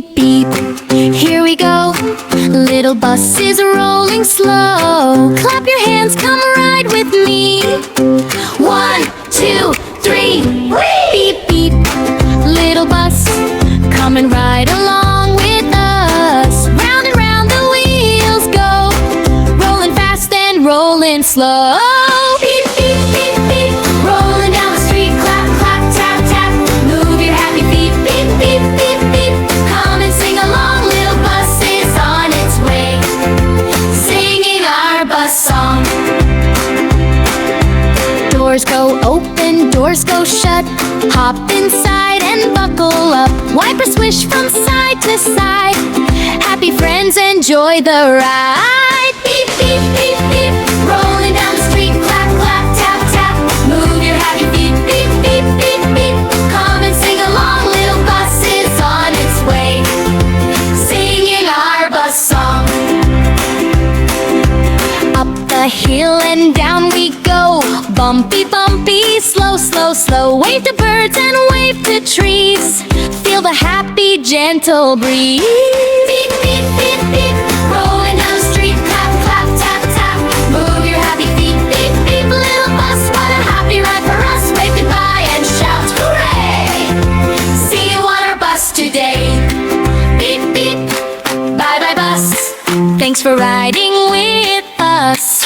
beep, beep. Here we go. Little bus is rolling slow. Clap your hands, come ride with me. 1, 2, 3, whee! Beep, beep. Little bus, come and ride along with us. Round and round the wheels go, rolling fast and rolling slow. Beep, beep, beep, beep. Rolling down the street, clap, clap, tap, tap. Move your happy feet, beep, beep, beep, beep. Come and sing along, little bus is on its way, singing our bus song. Doors go open, doors go shut. Hop inside and buckle up. Wipers swish from side to side. Happy friends, enjoy the ride. Beep, beep, beep, beep. Rolling down the street, clap, clap, tap, tap. Move your happy feet, beep, beep, beep, beep. Come and sing along, little bus is on its way, singing our bus song. Up the hill and down we go. Bumpy, bumpy, slow, slow, slow. Wave to birds and wave to trees. Feel the happy, gentle breeze. Beep, beep, beep, beep. Rolling down the street, clap, clap, tap, tap. Move your happy feet, beep, beep. Little bus, what a happy ride for us. Wave goodbye and shout, hooray! See you on our bus today. Beep, beep. Bye, bye, bus. Thanks for riding with us.